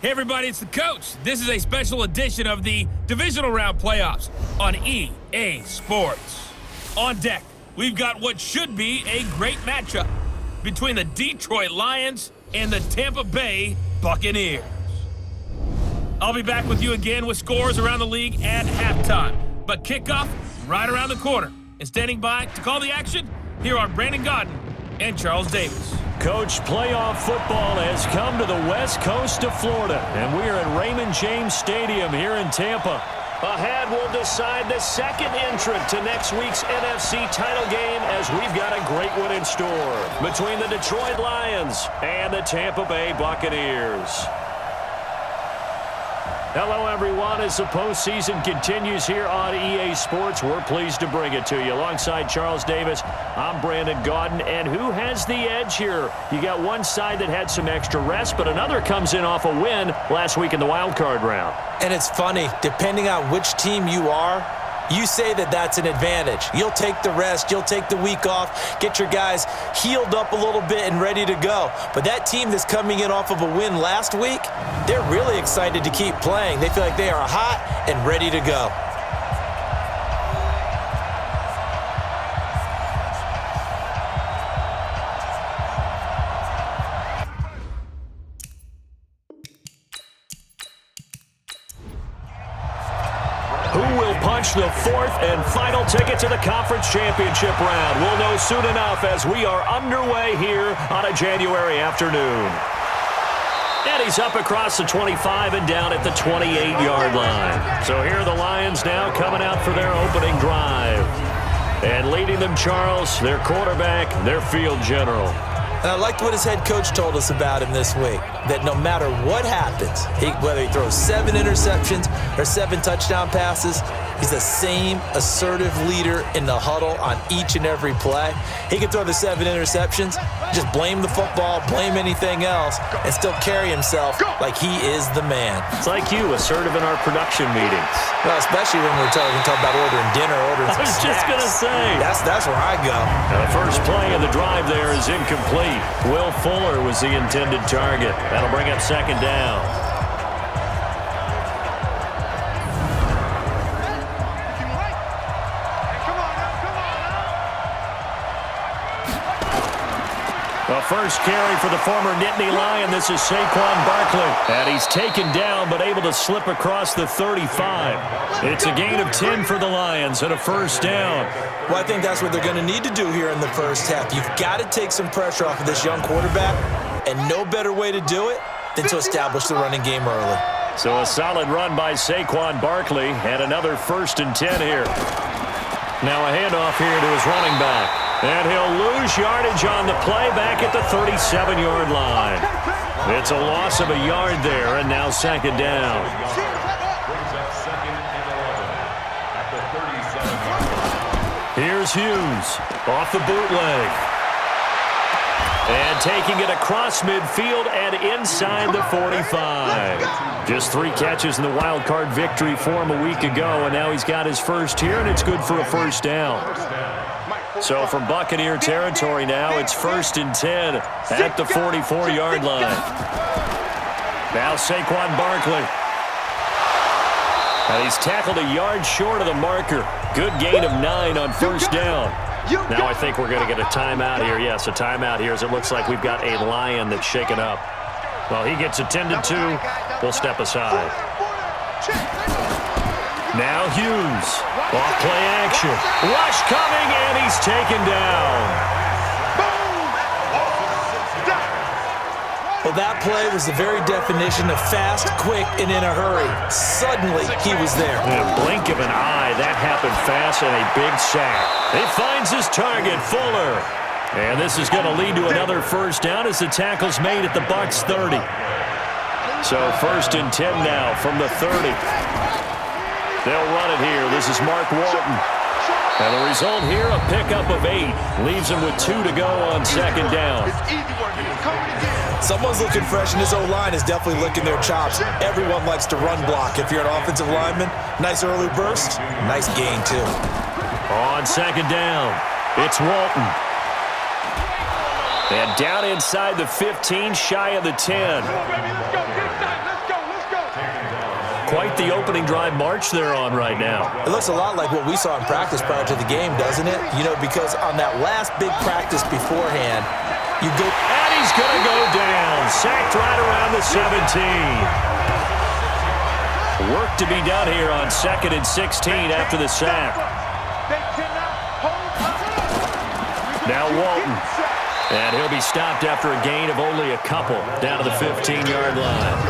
Hey everybody, it's the coach. This is a special edition of the Divisional Round Playoffs on EA Sports. On deck, we've got what should be a great matchup between the Detroit Lions and the Tampa Bay Buccaneers. I'll be back with you again with scores around the league at halftime. But kickoff right around the corner. And standing by to call the action, here are Brandon Godden and Charles Davis. Coach, playoff football has come to the west coast of Florida, and we are at Raymond James Stadium here in Tampa. Ahead, we'll decide the second entrant to next week's NFC title game as we've got a great one in store between the Detroit Lions and the Tampa Bay Buccaneers. Hello, everyone. As the postseason continues here on EA Sports, we're pleased to bring it to you. Alongside Charles Davis, I'm Brandon Godden. And who has the edge here? You got one side that had some extra rest, but another comes in off a win last week in the wild card round. And it's funny, depending on which team you are, you say that that's an advantage. You'll take the rest, you'll take the week off, get your guys healed up a little bit and ready to go. But that team that's coming in off of a win last week, they're really excited to keep playing. They feel like they are hot and ready to go. The fourth and final ticket to the conference championship round. We'll know soon enough as we are underway here on a January afternoon. And he's up across the 25 and down at the 28-yard line. So here are the Lions now coming out for their opening drive. And leading them, Charles, their quarterback, their field general. And I liked what his head coach told us about him this week, that no matter what happens, whether he throws 7 interceptions or 7 touchdown passes, he's the same assertive leader in the huddle on each and every play. He can throw the 7 interceptions, just blame the football, blame anything else, and still carry himself like he is the man. It's like you, assertive in our production meetings. Well, especially when we're talking about ordering dinner, ordering some snacks. I was just going to say. That's where I go. Now the first play of the drive there is incomplete. Will Fuller was the intended target. That'll bring up second down. The first carry for the former Nittany Lion. This is Saquon Barkley. And he's taken down but able to slip across the 35. It's a gain of 10 for the Lions and a first down. Well, I think that's what they're going to need to do here in the first half. You've got to take some pressure off of this young quarterback, and no better way to do it than to establish the running game early. So a solid run by Saquon Barkley and another 1st and 10 here. Now a handoff here to his running back. And he'll lose yardage on the play back at the 37-yard line. It's a loss of a yard there, and now second down. Here's Hughes off the bootleg. And taking it across midfield and inside the 45. Just 3 catches in the wild card victory for him a week ago, and now he's got his first here, and it's good for a first down. So from Buccaneer territory now, it's 1st and 10 at the 44-yard line. Now Saquon Barkley. And he's tackled a yard short of the marker. Good gain of 9 on first down. Now I think we're going to get a timeout here. Yes, a timeout here as it looks like we've got a Lion that's shaken up. Well, he gets attended to. We'll step aside. Now Hughes. Off play action. Rush coming, and he's taken down. Well, that play was the very definition of fast, quick, and in a hurry. Suddenly, he was there. In a blink of an eye, that happened fast, and a big sack. He finds his target, Fuller. And this is going to lead to another first down as the tackle's made at the Bucs 30. So 1st and 10 now from the 30. They'll run it here. This is Mark Walton. And the result here, a pickup of 8. Leaves him with 2 to go on second down. Someone's looking fresh, and this O-line is definitely licking their chops. Everyone likes to run block. If you're an offensive lineman, nice early burst, nice gain, too. On second down, it's Walton. And down inside the 15, shy of the 10. quite the opening drive march they're on right now. It looks a lot like what we saw in practice prior to the game, doesn't it? You know, because on that last big practice beforehand, you go... And he's going to go down. Sacked right around the 17. Work to be done here on 2nd and 16 after the sack. Now Walton. And he'll be stopped after a gain of only a couple down to the 15-yard line.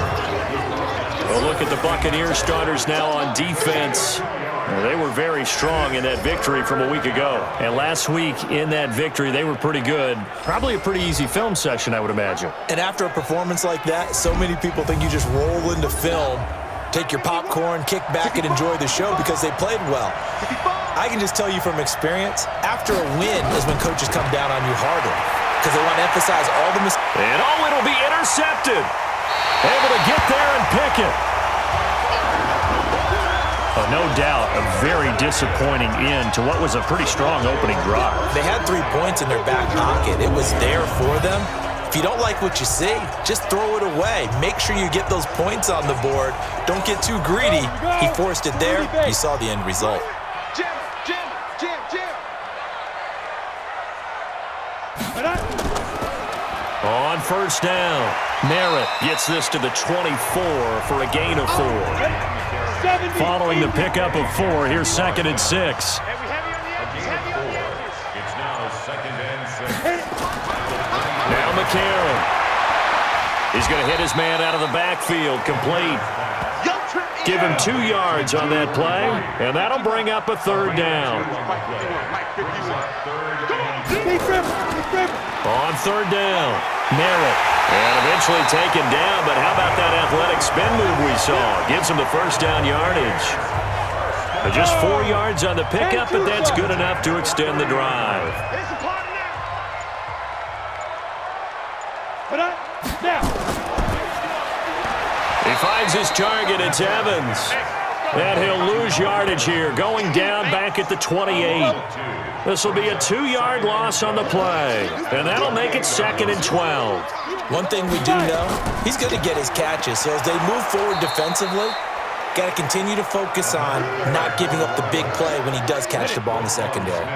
Well, look at the Buccaneers starters now on defense. Well, they were very strong in that victory from a week ago. And last week in that victory, they were pretty good. Probably a pretty easy film session, I would imagine. And after a performance like that, so many people think you just roll into film, take your popcorn, kick back, and enjoy the show because they played well. I can just tell you from experience, after a win is when coaches come down on you harder because they want to emphasize all the mistakes. And it'll be intercepted. Able to get there and pick it. Oh, no doubt, a very disappointing end to what was a pretty strong opening drive. They had 3 points in their back pocket. It was there for them. If you don't like what you see, just throw it away. Make sure you get those points on the board. Don't get too greedy. He forced it there. You saw the end result. On first down, Merritt gets this to the 24 for a gain of 4. Following the pickup of 4, here's 2nd and 6. It's now 2nd and 6. Now McCarron. He's going to hit his man out of the backfield, complete. Give him 2 yards on that play, and that'll bring up a 3rd down. On 3rd down, Merritt. And eventually taken down, but how about that athletic spin move we saw? Gives him the 1st down yardage. But just 4 yards on the pickup, but that's good enough to extend the drive. He finds his target, it's Evans. And he'll lose yardage here, going down back at the 28. This will be a 2-yard loss on the play, and that'll make it 2nd and 12. One thing we do know, he's going to get his catches. So as they move forward defensively, got to continue to focus on not giving up the big play when he does catch the ball in the secondary.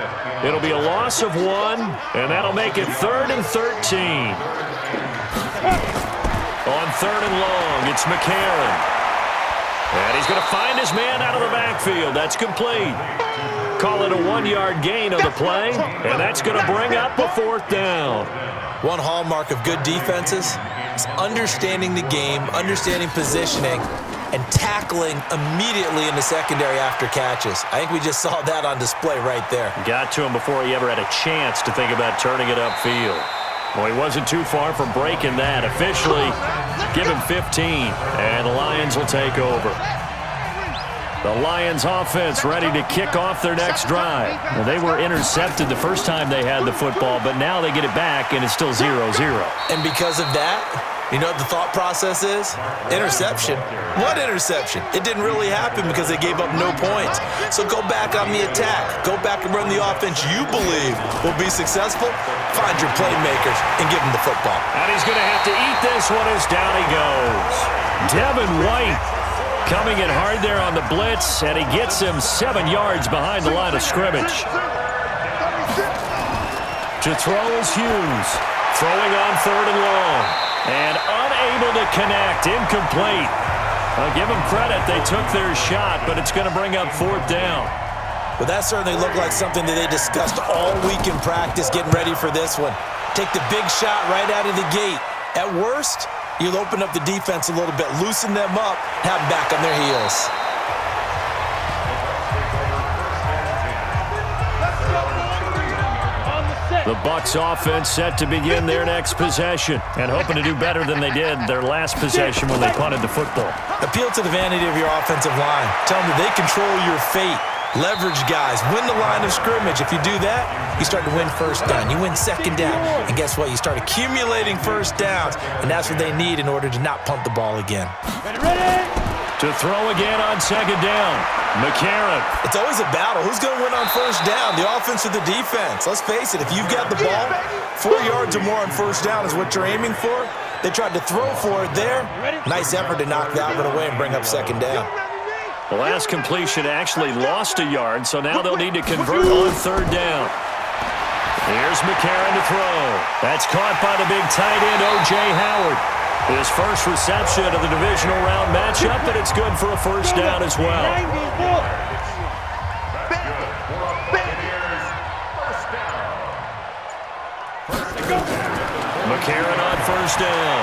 It'll be a loss of 1, and that'll make it 3rd and 13. On 3rd and long, it's McCarron. And he's going to find his man out of the backfield. That's complete. Call it a 1-yard gain on the play, and that's going to bring up a 4th down. One hallmark of good defenses is understanding the game, understanding positioning, and tackling immediately in the secondary after catches. I think we just saw that on display right there. Got to him before he ever had a chance to think about turning it upfield. Well, he wasn't too far from breaking that. Officially, give him 15, and the Lions will take over. The Lions offense ready to kick off their next drive. Well, they were intercepted the first time they had the football, but now they get it back, and it's still 0-0. And because of that, you know what the thought process is? Interception. What interception? It didn't really happen because they gave up no points. So go back on the attack. Go back and run the offense you believe will be successful. Find your playmakers and give them the football. And he's going to have to eat this one as down he goes. Devin White coming in hard there on the blitz, and he gets him 7 yards behind the line of scrimmage. To throw is Hughes. Throwing on 3rd and long. And unable to connect. Incomplete. I'll give them credit. They took their shot, but it's going to bring up 4th down. Well, that certainly looked like something that they discussed all week in practice, getting ready for this one. Take the big shot right out of the gate. At worst, you'll open up the defense a little bit, loosen them up, have them back on their heels. The Bucs offense set to begin their next possession and hoping to do better than they did their last possession when they punted the football. Appeal to the vanity of your offensive line. Tell them that they control your fate. Leverage guys. Win the line of scrimmage. If you do that, you start to win 1st down. You win 2nd down. And guess what? You start accumulating 1st downs. And that's what they need in order to not punt the ball again. Ready? To throw again on 2nd down. McCarron. It's always a battle. Who's going to win on 1st down? The offense or the defense? Let's face it. If you've got the ball, 4 yards or more on 1st down is what you're aiming for. They tried to throw for it there. Nice effort to knock that one away and bring up 2nd down. The last completion actually lost a yard, so now they'll need to convert on third down. Here's McCarron to throw. That's caught by the big tight end, O.J. Howard. His first reception of the divisional round matchup, but it's good for a first down as well. McCarron on first down.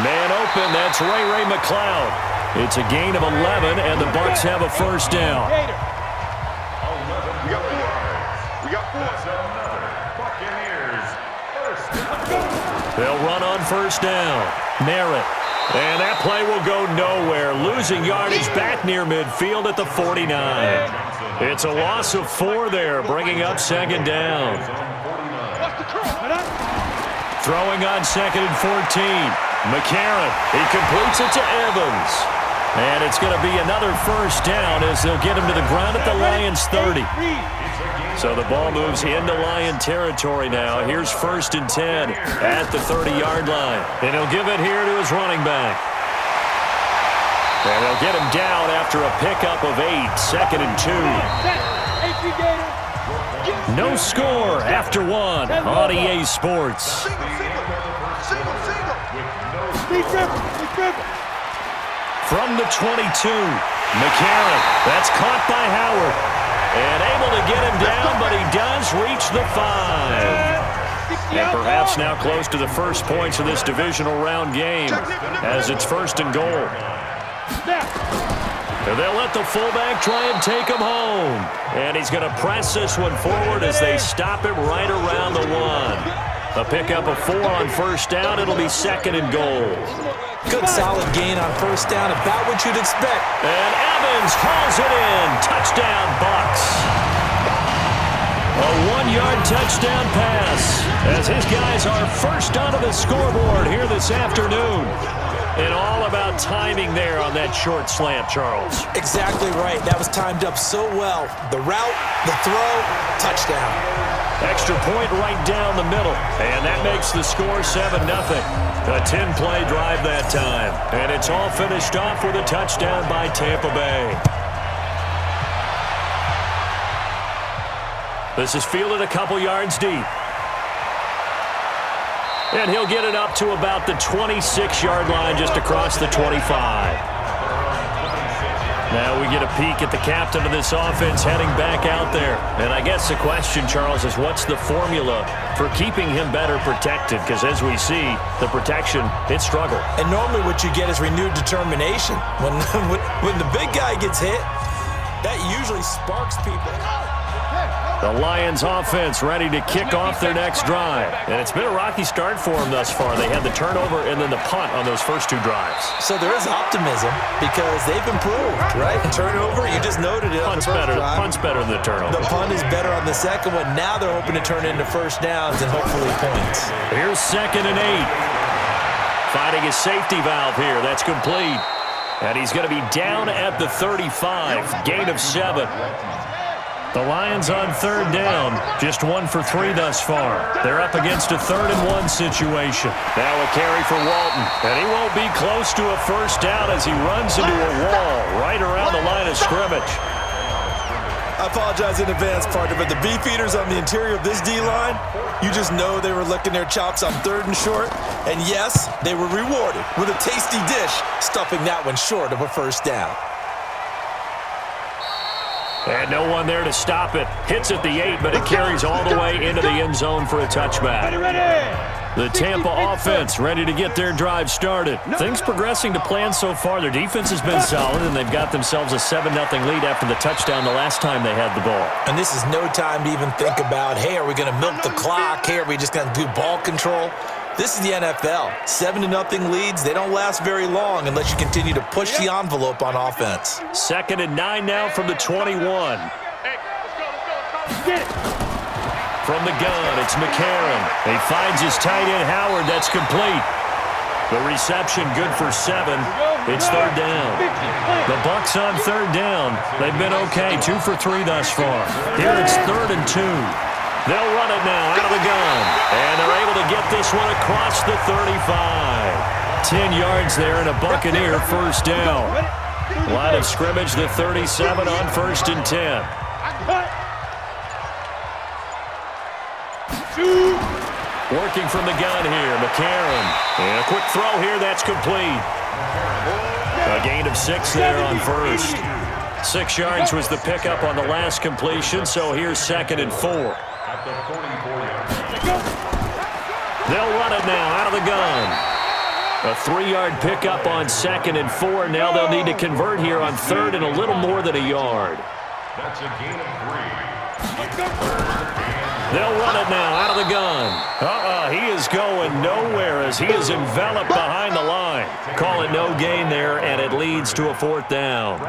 Man open, that's Ray McLeod. It's a gain of 11, and the Bucs have a first down. We got four. Buccaneers. First down. They'll run on first down. Merritt. And that play will go nowhere. Losing yardage back near midfield at the 49. It's a loss of 4 there, bringing up second down. Throwing on second and 14. McCarron. He completes it to Evans. And it's going to be another first down as they'll get him to the ground at the Lions 30. So the ball moves into Lion territory now. Here's first and 10 at the 30-yard line. And he'll give it here to his running back. And they'll get him down after a pickup of 8, second and 2. No score after 1 on EA Sports. From the 22, McCarron. That's caught by Howard. And able to get him down, but he does reach the 5. And perhaps now close to the first points of this divisional round game as it's first and goal. And they'll let the fullback try and take him home. And he's going to press this one forward as they stop him right around the 1. A pickup of 4 on first down. It'll be second and goal. Good solid gain on first down, about what you'd expect. And Evans hauls it in. Touchdown, Bucs. A 1-yard touchdown pass as his guys are first onto the scoreboard here this afternoon. And all about timing there on that short slant, Charles. Exactly right. That was timed up so well. The route, the throw, touchdown. Extra point right down the middle. And that makes the score 7-0. A 10-play drive that time. And it's all finished off with a touchdown by Tampa Bay. This is fielded a couple yards deep. And he'll get it up to about the 26-yard line just across the 25. Now we get a peek at the captain of this offense heading back out there. And I guess the question, Charles, is what's the formula for keeping him better protected? Because as we see, the protection, it struggled. And normally what you get is renewed determination. When the big guy gets hit, that usually sparks people. The Lions offense ready to kick off their next drive. And it's been a rocky start for them thus far. They had the turnover and then the punt on those first 2 drives. So there is optimism because they've improved, right? Turnover, you just noted it. Punt's better than the turnover. The punt is better on the second one. Now they're hoping to turn into first downs and hopefully points. Here's second and 8. Finding his safety valve here. That's complete. And he's going to be down at the 35. Gain of 7. The Lions on third down, just 1 for 3 thus far. They're up against a 3rd and 1 situation. Now a carry for Walton, and he won't be close to a first down as he runs into a wall right around the line of scrimmage. I apologize in advance, partner, but the beefeaters on the interior of this D-line, you just know they were licking their chops on 3rd and short. And yes, they were rewarded with a tasty dish, stuffing that one short of a first down. And no one there to stop it. Hits at the 8, but it carries all the way into the end zone for a touchback. The Tampa offense ready to get their drive started. Things progressing to plan so far. Their defense has been solid, and they've got themselves a 7-0 lead after the touchdown the last time they had the ball. And this is no time to even think about, hey, are we going to milk the clock? Hey, are we just going to do ball control? This is the NFL. 7-0 leads, they don't last very long unless you continue to push the envelope on offense. Second and 9 now from the 21. From the gun, it's McCarron. He finds his tight end, Howard. That's complete. The reception good for 7. It's third down. The Bucs on third down. They've been okay, 2 for 3 thus far. Here it's 3rd and 2. They'll run it now out of the gun. And they're able to get this one across the 35. 10 yards there and a Buccaneer first down. Line of scrimmage, the 37 on 1st and 10. Working from the gun here, McCarron. And a quick throw here, that's complete. A gain of 6 there on 1st. 6 yards was the pickup on the last completion, so here's 2nd and 4. They'll run it now out of the gun. A 3-yard pickup on 2nd and 4. Now they'll need to convert here on 3rd and a little more than a yard. That's a gain of 3. They'll run it now out of the gun. He is going nowhere as he is enveloped behind the line. Call it no gain there, and it leads to a 4th down.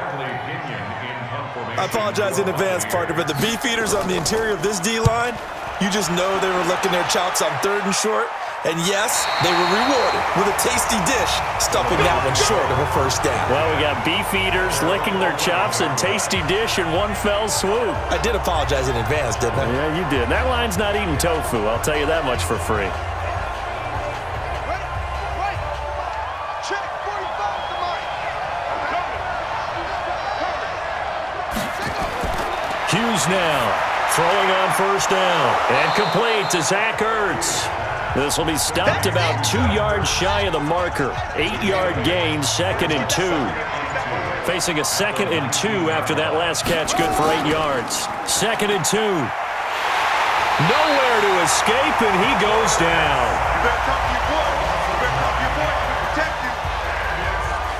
I apologize in advance, partner, but the beefeaters on the interior of this D-line, you just know they were licking their chops on 3rd and short. And yes, they were rewarded with a tasty dish, stuffing that one short of a 1st down. Well, we got beef eaters licking their chops and tasty dish in one fell swoop. I did apologize in advance, didn't I? Yeah, you did. That line's not eating tofu, I'll tell you that much for free. Check 45 to Mike. Hughes now throwing on 1st down and complete to Zach Ertz. This will be stopped about 2 yards shy of the marker. 8-yard gain, 2nd and 2. Facing a 2nd and 2 after that last catch, good for 8 yards. 2nd and 2. Nowhere to escape, and he goes down. You better talk to your boy. You better talk to your boy. He can protect you.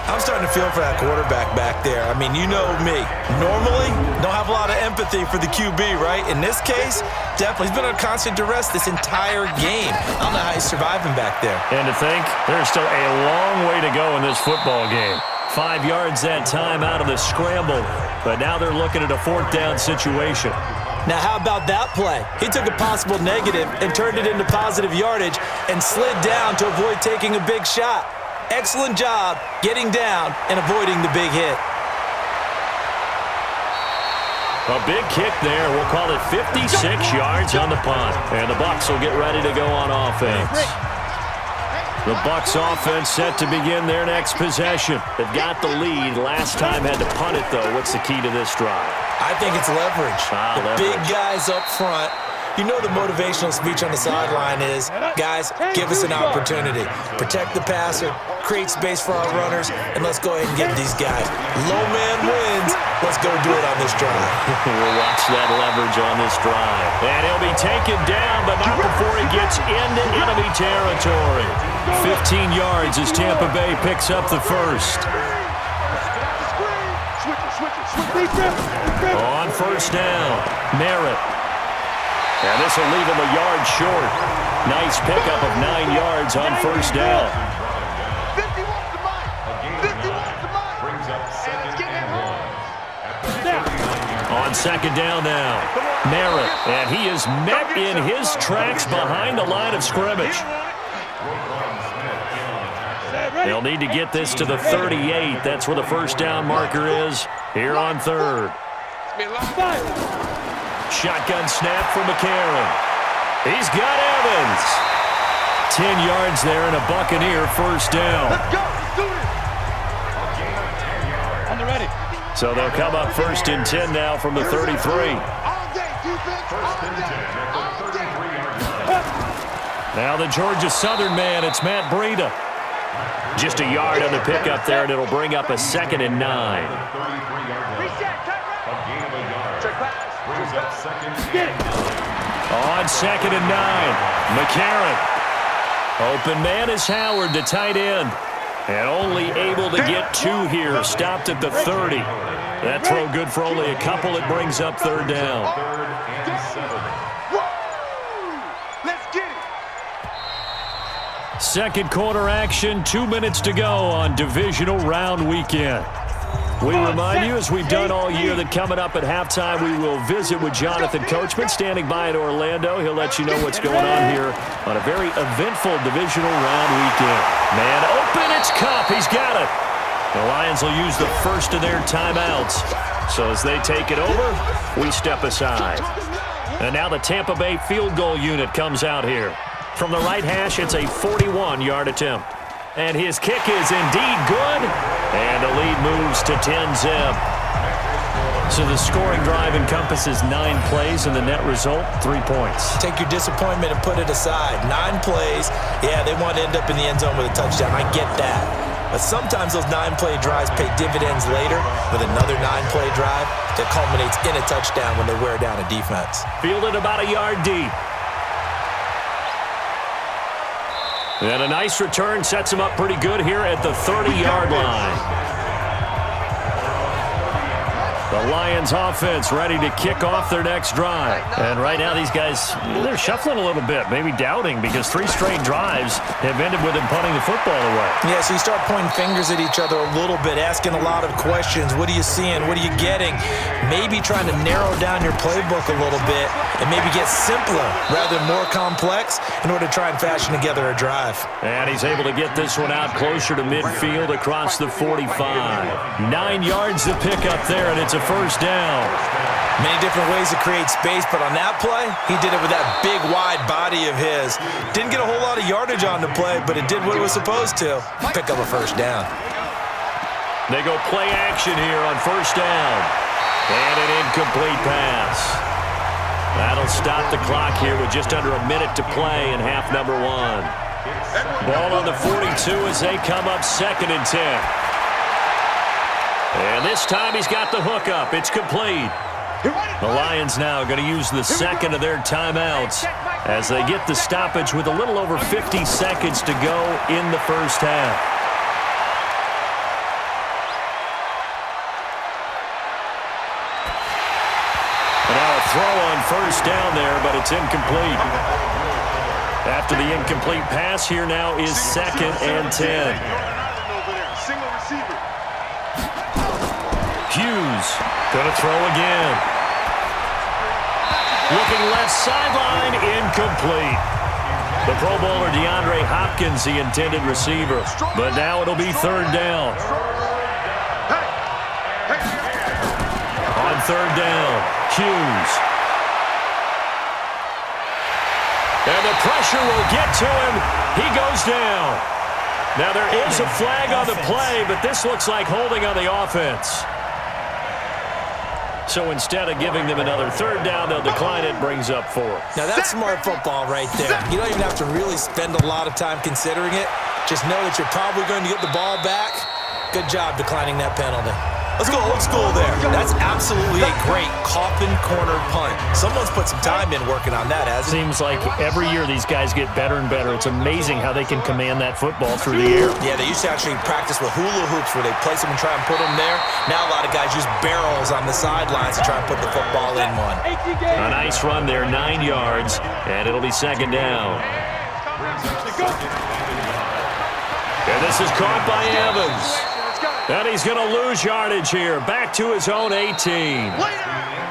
I'm starting to feel for that quarterback back there. I mean, you know me. Normally, don't have a lot of empathy for the QB, right? In this case, definitely. He's been under constant duress this entire game. I don't know how he's surviving back there. And to think, there's still a long way to go in this football game. 5 yards that time out of the scramble, but now they're looking at a 4th down situation. Now, how about that play? He took a possible negative and turned it into positive yardage and slid down to avoid taking a big shot. Excellent job getting down and avoiding the big hit. A big kick there. We'll call it 56 yards on the punt. And the Bucs will get ready to go on offense. The Bucs offense set to begin their next possession. They've got the lead. Last time had to punt it, though. What's the key to this drive? I think it's leverage. Leverage. Big guys up front. You know the motivational speech on the sideline is, guys, give us an opportunity. Protect the passer, create space for our runners, and let's go ahead and get these guys. Low man wins. Let's go do it on this drive. We'll watch that leverage on this drive. And he'll be taken down, but not before he gets into enemy territory. 15 yards as Tampa Bay picks up the 1st. On 1st down, Merritt. And this will leave him a yard short. Nice pickup of 9 yards on 1st down. 51 to Mike. 51 to Mike. Brings up 2nd and 1. On 2nd down now, Merritt. And he is met in his tracks behind the line of scrimmage. They'll need to get this to the 38. That's where the 1st down marker is here on 3rd. Shotgun snap for McCarron. He's got Evans. 10 yards there and a Buccaneer 1st down. Let's go. Let's do this. On the ready. So they'll come up 1st and 10 now from the 33. All day, defense. 1st and 10 at the 33-yard line. Now the Georgia Southern man, it's Matt Breida. Just a yard on the pickup there, and it'll bring up a 2nd and 9. Brings up 2nd. On 2nd and 9, McCarron. Open man is Howard, the tight end. And only able to get 2 here, stopped at the 30. That throw good for only a couple. It brings up 3rd down. 3rd and 7. Let's get it. Second quarter action, 2 minutes to go on Divisional Round Weekend. We remind you, as we've done all year, that coming up at halftime, we will visit with Jonathan Coachman, standing by in Orlando. He'll let you know what's going on here on a very eventful Divisional Round Weekend. Man open, it's Cup. He's got it. The Lions will use the first of their timeouts. So as they take it over, we step aside. And now the Tampa Bay field goal unit comes out here. From the right hash, it's a 41-yard attempt. And his kick is indeed good. And the lead moves to 10-zip. So the scoring drive encompasses 9 plays, and the net result, 3 points. Take your disappointment and put it aside. 9 plays. Yeah, they want to end up in the end zone with a touchdown. I get that. But sometimes those 9-play drives pay dividends later with another 9-play drive that culminates in a touchdown when they wear down a defense. Fielded about a yard deep. And a nice return sets him up pretty good here at the 30-yard line. The Lions offense ready to kick off their next drive. And right now these guys, they're shuffling a little bit, maybe doubting, because 3 straight drives have ended with them punting the football away. Yeah, so you start pointing fingers at each other a little bit, asking a lot of questions. What are you seeing? What are you getting? Maybe trying to narrow down your playbook a little bit and maybe get simpler rather than more complex in order to try and fashion together a drive. And he's able to get this one out closer to midfield across the 45. 9 yards to pick up there, and it's a first down. Many different ways to create space, but on that play, he did it with that big, wide body of his. Didn't get a whole lot of yardage on the play, but it did what it was supposed to. Pick up a first down. They go play action here on first down. And an incomplete pass. That'll stop the clock here with just under a minute to play in half number 1. Ball on the 42 as they come up 2nd and 10. And this time he's got the hook up. It's complete. The Lions now going to use the second of their timeouts as they get the stoppage with a little over 50 seconds to go in the first half. And now a throw on first down there, but it's incomplete. After the incomplete pass, here now is 2nd and 10. Hughes going to throw again. Looking left sideline, incomplete. The Pro Bowler DeAndre Hopkins, the intended receiver. But now it'll be 3rd down. On 3rd down, Hughes. And the pressure will get to him. He goes down. Now there is a flag on the play, but this looks like holding on the offense. So instead of giving them another 3rd down, they'll decline it, brings up 4. Now that's smart football right there. You don't even have to really spend a lot of time considering it. Just know that you're probably going to get the ball back. Good job declining that penalty. Let's go old school there. That's absolutely a great coffin corner punt. Someone's put some time in working on that, hasn't it? Seems like every year these guys get better and better. It's amazing how they can command that football through the air. Yeah, they used to actually practice with hula hoops where they place them and try and put them there. Now a lot of guys use barrels on the sidelines to try and put the football in one. A nice run there, 9 yards, and it'll be 2nd down. And this is caught by Evans. And he's going to lose yardage here, back to his own 18.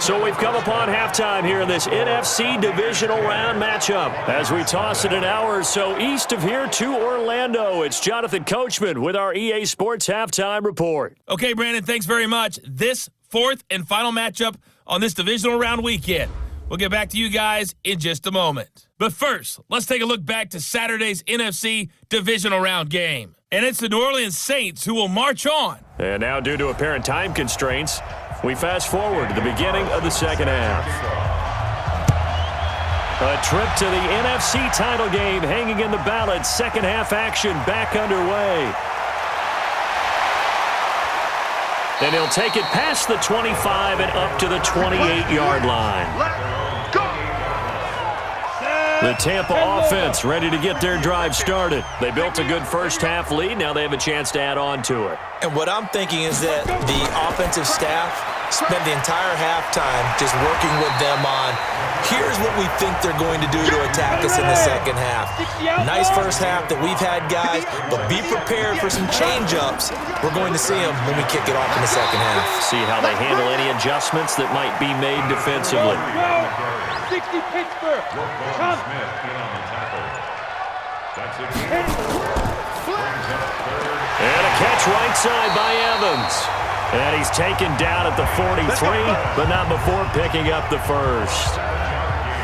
So we've come upon halftime here in this NFC Divisional Round matchup. As we toss it an hour or so east of here to Orlando, it's Jonathan Coachman with our EA Sports Halftime Report. Okay, Brandon, thanks very much. This 4th and final matchup on this Divisional Round weekend. We'll get back to you guys in just a moment. But first, let's take a look back to Saturday's NFC Divisional Round game. And it's the New Orleans Saints who will march on. And now, due to apparent time constraints, we fast forward to the beginning of the 2nd half. A trip to the NFC title game hanging in the balance. 2nd half action back underway. And he'll take it past the 25 and up to the 28-yard line. The Tampa offense ready to get their drive started. They built a good first half lead. Now they have a chance to add on to it. And what I'm thinking is that the offensive staff spent the entire halftime just working with them on, here's what we think they're going to do to attack us in the 2nd half. Nice first half that we've had, guys, but be prepared for some change-ups. We're going to see them when we kick it off in the 2nd half. See how they handle any adjustments that might be made defensively. 60 Pittsburgh. Come. And a catch right side by Evans. And he's taken down at the 43, but not before picking up the first.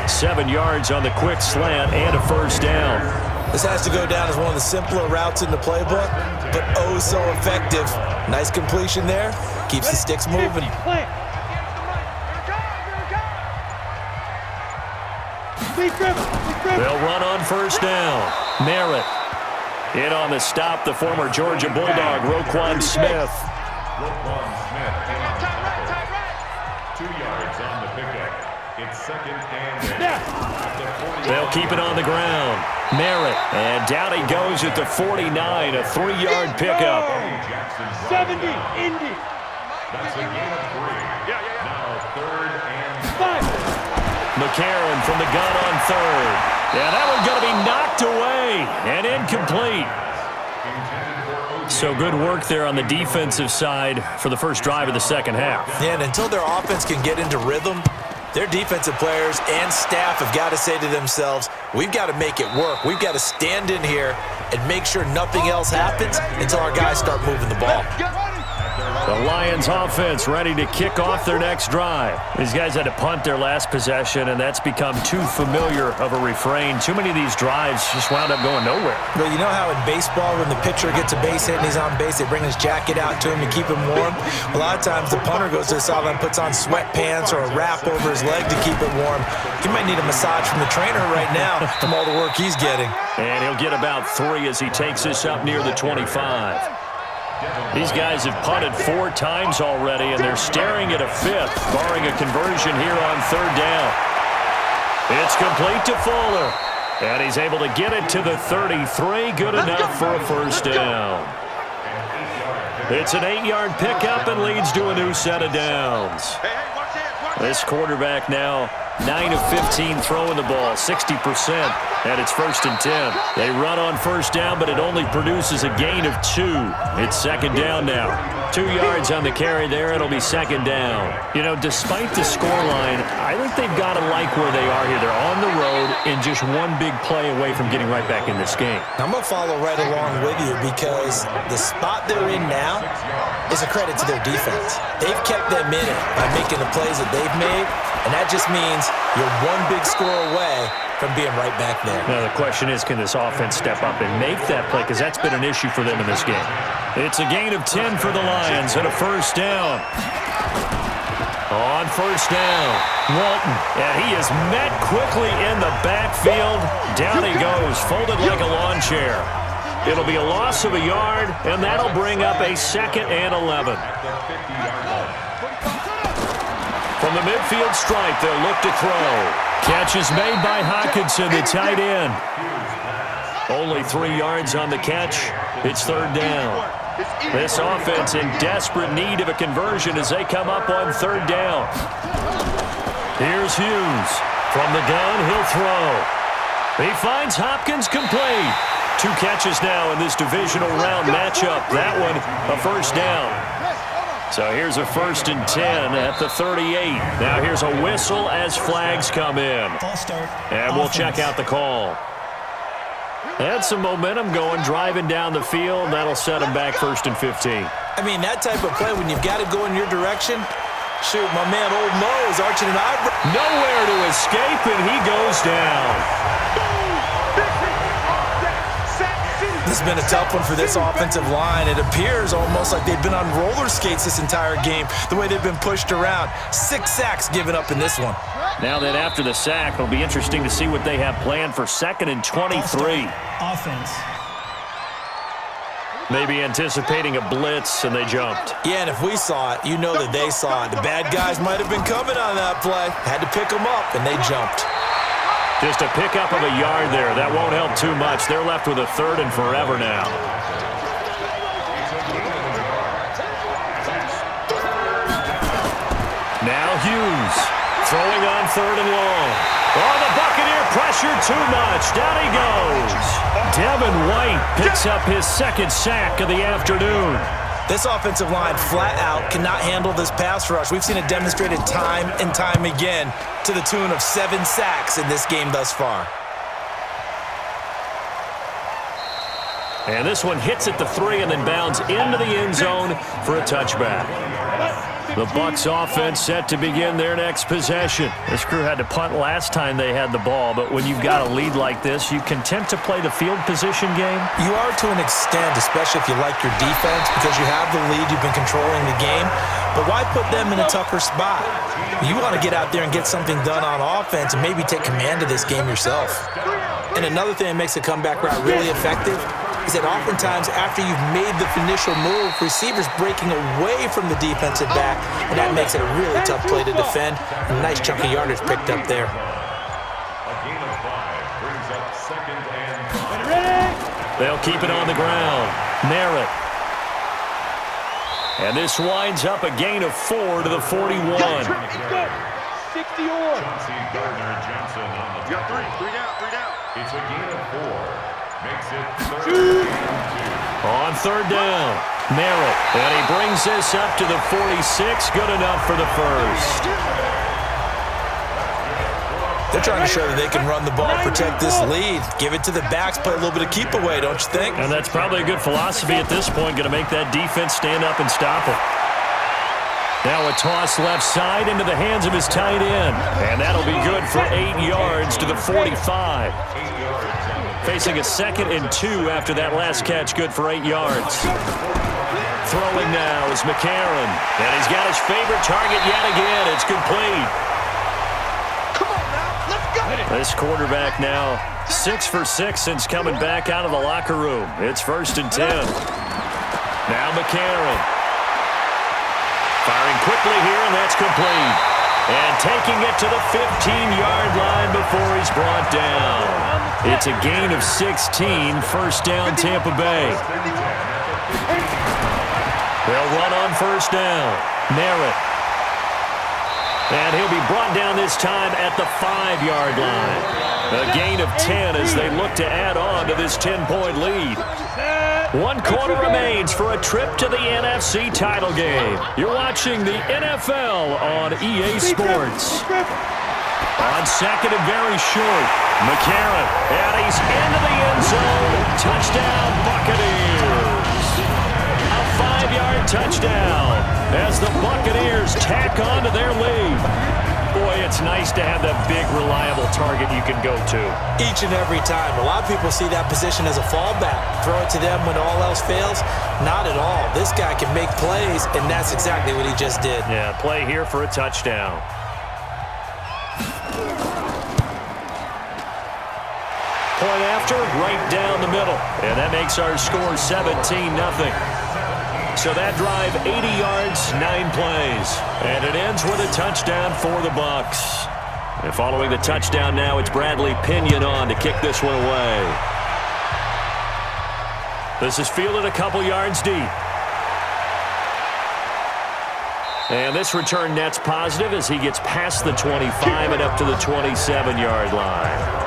7 yards on the quick slant and a first down. This has to go down as one of the simpler routes in the playbook, but oh so effective Nice completion there. Keeps the sticks moving. They'll run on first down. Merritt. In on the stop, the former Georgia Bulldog, Roquan Smith. Roquan Smith in on the tackle. 2 yards on the pickup. It's second and 10. They'll keep it on the ground. Merritt. And down he goes at the 49, a 3-yard pickup. 70, Indy. That's a gain of 3. Now third and 5. McCarron from the gun on third. Yeah, that one's going to be knocked away and incomplete. So good work there on the defensive side for the first drive of the second half. Yeah, and until their offense can get into rhythm, their defensive players and staff have got to say to themselves, we've got to make it work. We've got to stand in here and make sure nothing else happens until our guys start moving the ball. The Lions offense ready to kick off their next drive. These guys had to punt their last possession, and that's become too familiar of a refrain. Too many of these drives just wound up going nowhere. Well, you know how in baseball when the pitcher gets a base hit and he's on base, they bring his jacket out to him to keep him warm? A lot of times the punter goes to the sideline, puts on sweatpants or a wrap over his leg to keep it warm. He might need a massage from the trainer right now from all the work he's getting. And he'll get about 3 as he takes this up near the 25. These guys have punted 4 times already, and they're staring at a 5th, barring a conversion here on third down. It's complete to Fuller, and he's able to get it to the 33. Good enough for a first down. It's an 8-yard pickup and leads to a new set of downs. This quarterback now 9 of 15 throwing the ball, 60%, and it's first and 10. They run on first down, but it only produces a gain of 2. It's second down now. 2 yards on the carry there. It'll be second down. You know, despite the scoreline, I think they've got to like where they are here. They're on the road and just one big play away from getting right back in this game. I'm going to follow right along with you because the spot they're in now is a credit to their defense. They've kept them in it by making the plays that they've made, and that just means you're one big score away from being right back there. Now the question is, can this offense step up and make that play? Because that's been an issue for them in this game. It's a gain of 10 for the Lions and a first down. On first down, Walton, and he is met quickly in the backfield. Down he goes, folded like a lawn chair. It'll be a loss of a yard, and that'll bring up a second and 11. From the midfield stripe, they'll look to throw. Catch is made by Hockenson, the tight end. Only 3 yards on the catch. It's third down. This offense in desperate need of a conversion as they come up on third down. Here's Hughes. From the gun, he'll throw. He finds Hopkins complete. 2 catches now in this divisional round matchup. That one, a first down. So here's a first and 10 at the 38. Now here's a whistle as flags come in. And we'll check out the call. Had some momentum going, driving down the field. That'll set him back first and 15. I mean, that type of play, when you've got to go in your direction, shoot, my man Old Mo's arching an eyebrow. Nowhere to escape, and he goes down. This has been a tough one for this offensive line. It appears almost like they've been on roller skates this entire game, the way they've been pushed around. 6 sacks given up in this one. Now that after the sack, it'll be interesting to see what they have planned for second and 23. Offense. Maybe anticipating a blitz, and they jumped. Yeah, and if we saw it, you know that they saw it. The bad guys might have been coming on that play. Had to pick them up, and they jumped. Just a pickup of a yard there. That won't help too much. They're left with a third and forever now. Now Hughes throwing on third and long. Oh, the Buccaneer pressure too much. Down he goes. Devin White picks up his second sack of the afternoon. This offensive line flat out cannot handle this pass rush. We've seen it demonstrated time and time again to the tune of 7 sacks in this game thus far. And this one hits at the 3 and then bounds into the end zone for a touchback. The Bucs offense set to begin their next possession. This crew had to punt last time they had the ball, but when you've got a lead like this, you content to play the field position game? You are to an extent, especially if you like your defense, because you have the lead, you've been controlling the game. But why put them in a tougher spot? You want to get out there and get something done on offense and maybe take command of this game yourself. And another thing that makes a comeback route really effective is that oftentimes after you've made the initial move, receivers breaking away from the defensive back, and that makes it a really tough play to defend. A nice chunk of yardage picked up there. A gain of 5 brings up 2nd and 5. They'll keep it on the ground. Merritt. And this winds up a gain of 4 to the 41. 60 or. Chauncey Gardner-Johnson on the You got 3 down. It's a gain of 4. Makes it 3rd and 2. On 3rd down, Merritt. And he brings this up to the 46. Good enough for the first. They're trying to show that they can run the ball, protect this lead. Give it to the backs, play a little bit of keep away, don't you think? And that's probably a good philosophy at this point, going to make that defense stand up and stop it. Now a toss left side into the hands of his tight end. And that'll be good for 8 yards to the 45. Facing a 2nd and 2 after that last catch, good for 8 yards. Throwing now is McCarron. And he's got his favorite target yet again. It's complete. Come on now, let's go. This quarterback now 6 for 6 since coming back out of the locker room. It's 1st and 10. Now McCarron. Firing quickly here, and that's complete. And taking it to the 15-yard line before he's brought down. It's a gain of 16, 1st down Tampa Bay. They'll run on 1st down. Merritt. And he'll be brought down this time at the 5-yard line. A gain of 10 as they look to add on to this 10-point lead. 1 quarter remains for a trip to the NFC title game. You're watching the NFL on EA Sports. On 2nd and very short, McCarron, and he's into the end zone. Touchdown, Buccaneers. A 5-yard touchdown as the Buccaneers tack on to their lead. Boy, it's nice to have that big, reliable target you can go to. Each and every time. A lot of people see that position as a fallback. Throw it to them when all else fails. Not at all. This guy can make plays, and that's exactly what he just did. Yeah, play here for a touchdown. Point after, right down the middle. And that makes our score 17-0. So that drive, 80 yards, 9 plays. And it ends with a touchdown for the Bucs. And following the touchdown now, it's Bradley Pinion on to kick this one away. This is fielded a couple yards deep. And this return net's positive as he gets past the 25 and up to the 27-yard line.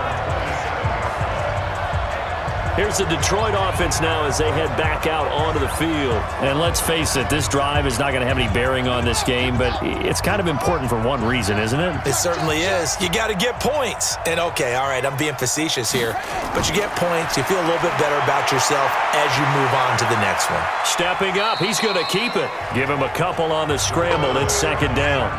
Here's the Detroit offense now as they head back out onto the field. And let's face it, this drive is not going to have any bearing on this game, but it's kind of important for one reason, isn't it? It certainly is. You got to get points. And okay, all right, I'm being facetious here, but you get points, you feel a little bit better about yourself as you move on to the next one. Stepping up, he's going to keep it. Give him a couple on the scramble. It's 2nd down.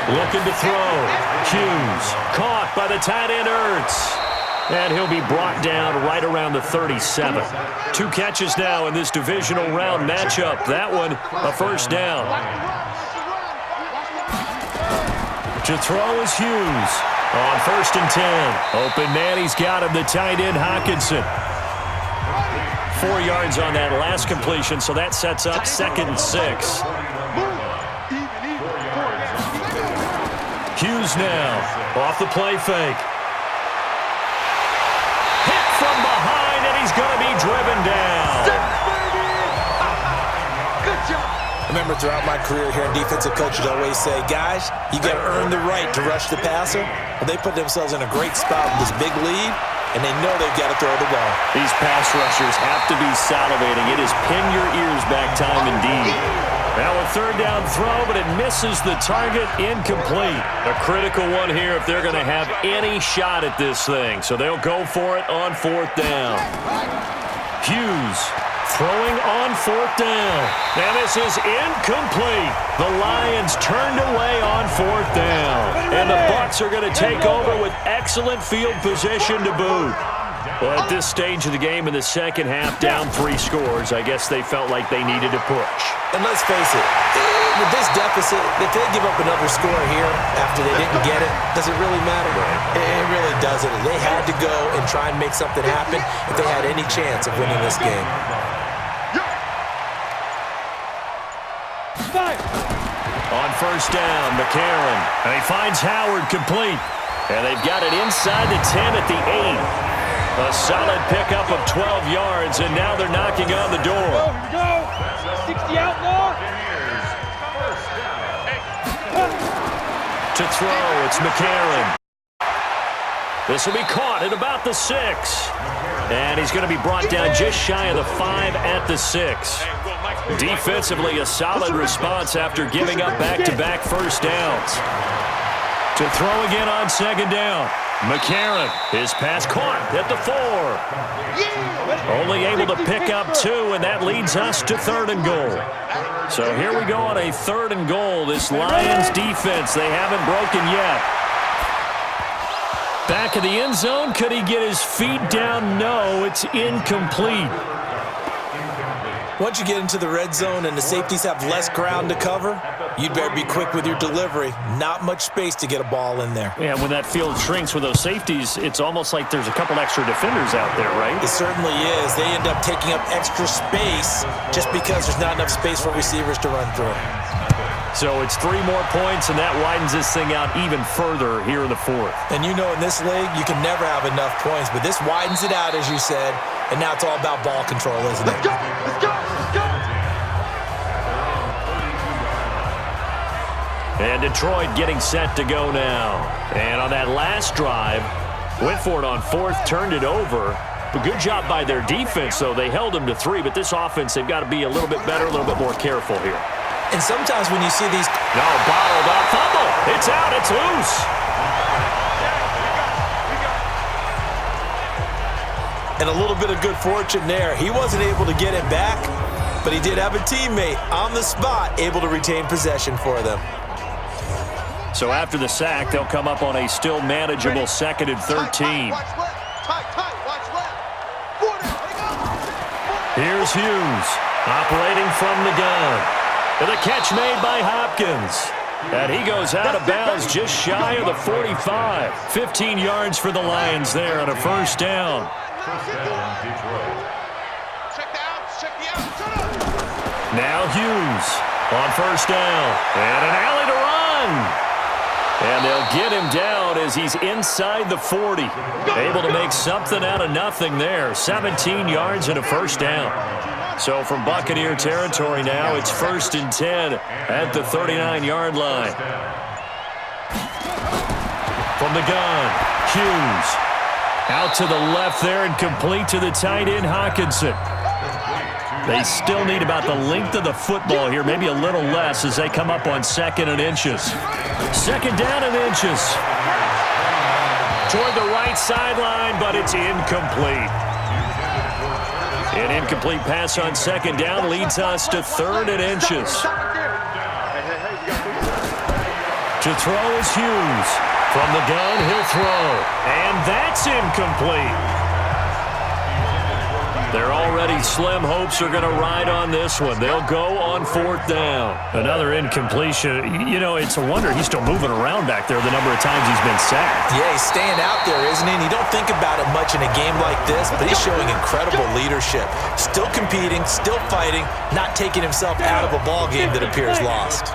Looking to throw. Hughes caught by the tight end Ertz. And he'll be brought down right around the 37. 2 catches now in this divisional round matchup. That one, a 1st down. To throw is Hughes. On 1st and 10. Open man, he's got him, the tight end Hockenson. 4 yards on that last completion, so that sets up 2nd and 6. Hughes now, off the play fake. Hit from behind, and he's going to be driven down. Good job. I remember throughout my career here, defensive coaches always say, guys, you got to earn the right to rush the passer. Well, they put themselves in a great spot with this big lead, and they know they've got to throw the ball. These pass rushers have to be salivating. It is pin your ears back time indeed. Now a 3rd down throw, but it misses the target, incomplete. A critical one here if they're going to have any shot at this thing. So they'll go for it on 4th down. Hughes throwing on 4th down. And this is incomplete. The Lions turned away on 4th down. And the Bucs are going to take over with excellent field position to boot. Well, at this stage of the game in the second half, down 3 scores, I guess they felt like they needed to push. And let's face it, with this deficit, if they give up another score here after they didn't get it, does it really matter? It really doesn't. They had to go and try and make something happen if they had any chance of winning this game. On 1st down, McCarron. And he finds Howard complete. And they've got it inside the 10 at the 8. A solid pickup of 12 yards, and now they're knocking on the door. Here we go. 60 out more. To throw, it's McCarron. This will be caught at about the 6. And he's going to be brought down just shy of the 5 at the 6. Defensively, a solid response after giving up back-to-back first downs. To throw again on 2nd down. McCarron, his pass caught at the 4. Only able to pick up 2, and that leads us to 3rd and goal. So here we go on a 3rd and goal. This Lions defense, they haven't broken yet. Back of the end zone, could he get his feet down? No, it's incomplete. Once you get into the red zone and the safeties have less ground to cover, you'd better be quick with your delivery. Not much space to get a ball in there. Yeah, when that field shrinks with those safeties, it's almost like there's a couple extra defenders out there, right? It certainly is. They end up taking up extra space just because there's not enough space for receivers to run through. So it's 3 more points, and that widens this thing out even further here in the 4th. And you know in this league, you can never have enough points, but this widens it out, as you said, and now it's all about ball control, isn't it? Let's go. Let's go. Let's go. And Detroit getting set to go now. And on that last drive, went for it on 4th, turned it over. But good job by their defense, though. They held them to 3, but this offense, they've got to be a little bit better, a little bit more careful here. And sometimes when you see these... No, bottled up. Fumble. It's out. It's loose. And a little bit of good fortune there. He wasn't able to get it back, but he did have a teammate on the spot able to retain possession for them. So after the sack, they'll come up on a still manageable 2nd and 13. Watch left. Tight. Watch left. 40. Here's Hughes operating from the gun. And the catch made by Hopkins. And he goes out of bounds just shy of the 45. 15 yards for the Lions there on a 1st down. Check the outs. Check the outs. Now Hughes on 1st down. And an alley to run. And they'll get him down as he's inside the 40. Able to make something out of nothing there. 17 yards and a 1st down. So from Buccaneer territory now, it's 1st and 10 at the 39-yard line. From the gun, Hughes. Out to the left there and complete to the tight end, Hockenson. They still need about the length of the football here, maybe a little less as they come up on 2nd and inches. 2nd down and inches. Toward the right sideline, but it's incomplete. An incomplete pass on 2nd down leads us to 3rd and inches. To throw is Hughes. From the gun, he'll throw. And that's incomplete. Their already slim hopes are going to ride on this one. They'll go on 4th down. Another incompletion. You know, it's a wonder he's still moving around back there the number of times he's been sacked. Yeah, he's staying out there, isn't he? And you don't think about it much in a game like this, but he's showing incredible leadership. Still competing, still fighting, not taking himself out of a ball game that appears lost.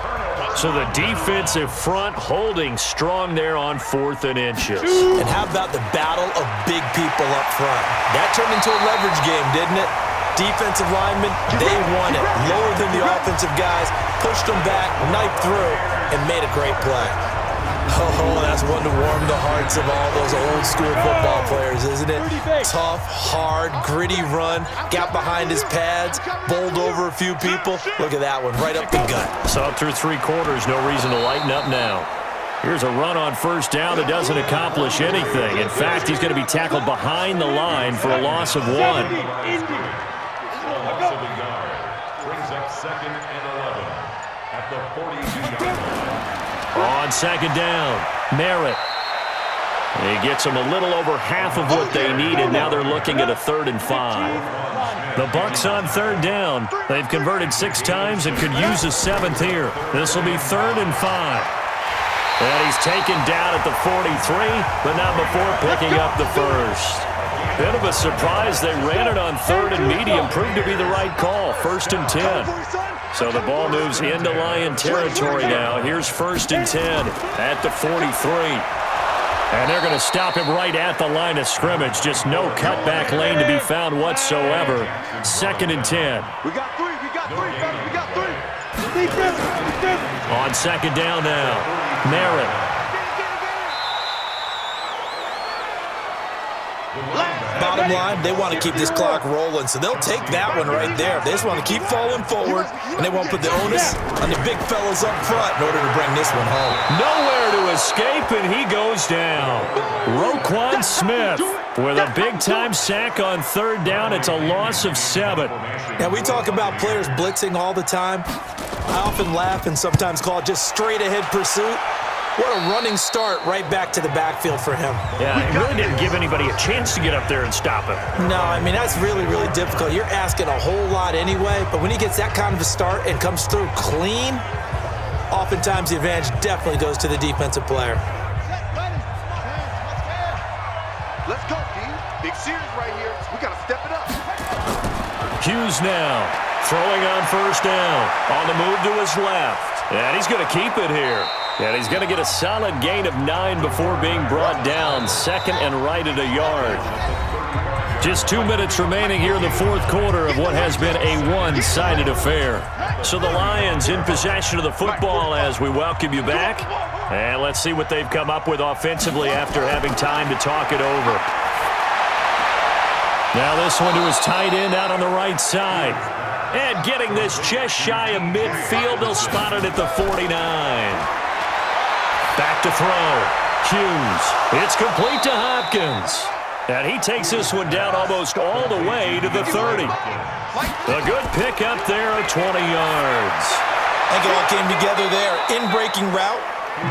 So the defensive front holding strong there on 4th and inches. And how about the battle of big people up front? That turned into a leverage game, didn't it? Defensive linemen, they won it. Lower than the offensive guys, pushed them back, knifed through, and made a great play. Oh, that's one to warm the hearts of all those old school football players, isn't it? Tough, hard, gritty run, got behind his pads, bowled over a few people. Look at that one, right up the gut. So through 3 quarters, no reason to lighten up now. Here's a run on first down that doesn't accomplish anything. In fact, he's going to be tackled behind the line for a loss of 1. Loss of a yard. Brings up 2nd and 11 at the 42-yard line. On second down, Merritt. He gets them a little over half of what they needed. Now they're looking at a 3rd and 5. The Bucs on 3rd down. They've converted 6 times and could use a 7th here. This will be 3rd and 5. And he's taken down at the 43, but not before picking up the first. Bit of a surprise. They ran it on 3rd and medium. Proved to be the right call. 1st and 10. So the ball moves into Lion territory now. Here's 1st and 10 at the 43. And they're going to stop him right at the line of scrimmage. Just no cutback lane to be found whatsoever. 2nd and 10. We got 3, we got 3, fellas, we got 3. Defense. On 2nd down now, Merritt. Bottom line, they want to keep this clock rolling, so they'll take that one right there. They just want to keep falling forward, and they won't put the onus on the big fellas up front in order to bring this one home. Nowhere to escape, and he goes down. Roquan Smith with a big-time sack on 3rd down. It's a loss of 7. Now, we talk about players blitzing all the time. I often laugh and sometimes call it just straight-ahead pursuit. What a running start right back to the backfield for him. Yeah, he really didn't give anybody a chance to get up there and stop him. No, I mean, that's really, really difficult. You're asking a whole lot anyway, but when he gets that kind of a start and comes through clean, oftentimes the advantage definitely goes to the defensive player. Let's go, D. Big series right here. We got to step it up. Hughes now throwing on 1st down. On the move to his left. And he's going to keep it here. And he's going to get a solid gain of 9 before being brought down. 2nd and right at a yard. Just 2 minutes remaining here in the 4th quarter of what has been a one-sided affair. So the Lions in possession of the football as we welcome you back. And let's see what they've come up with offensively after having time to talk it over. Now this one to his tight end out on the right side. And getting this just shy of midfield, they'll spot it at the 49. Back to throw. Hughes. It's complete to Hopkins. And he takes this one down almost all the way to the 30. A good pick up there at 20 yards. I think it all came together there. In-breaking route.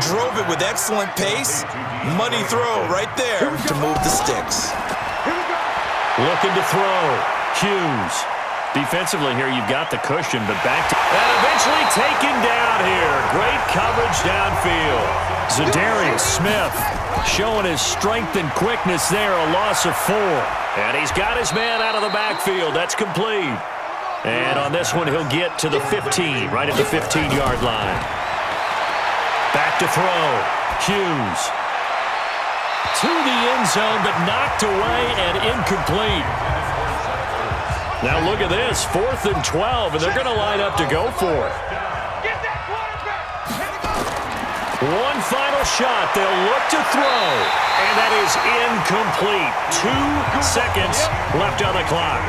Drove it with excellent pace. Money throw right there to move the sticks. Looking to throw. Hughes. Defensively here, you've got the cushion, but back to... And eventually taken down here. Great coverage downfield. Zadarius Smith showing his strength and quickness there, a loss of 4. And he's got his man out of the backfield. That's complete. And on this one, he'll get to the 15, right at the 15-yard line. Back to throw. Hughes. To the end zone, but knocked away and incomplete. Now look at this, 4th and 12, and they're going to line up to go for it. One final shot, they'll look to throw, and that is incomplete. 2 seconds left on the clock.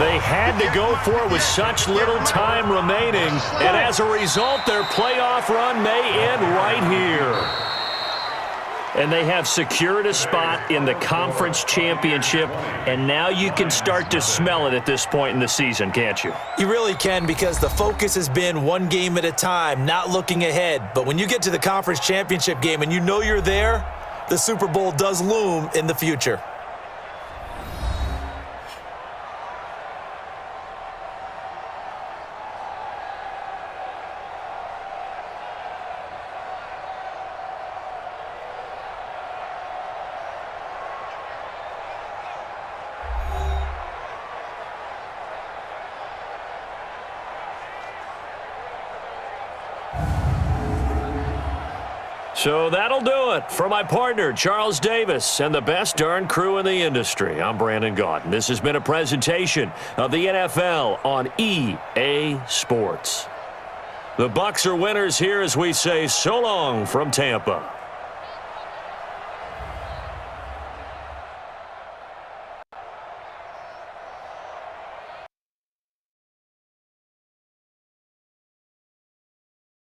They had to go for it with such little time remaining, and as a result, their playoff run may end right here. And they have secured a spot in the conference championship, and now you can start to smell it at this point in the season, can't you? You really can, because the focus has been one game at a time, not looking ahead. But when you get to the conference championship game and you know you're there, the Super Bowl does loom in the future. So that'll do it for my partner, Charles Davis, and the best darn crew in the industry. I'm Brandon Gaudin. This has been a presentation of the NFL on EA Sports. The Bucs are winners here as we say so long from Tampa.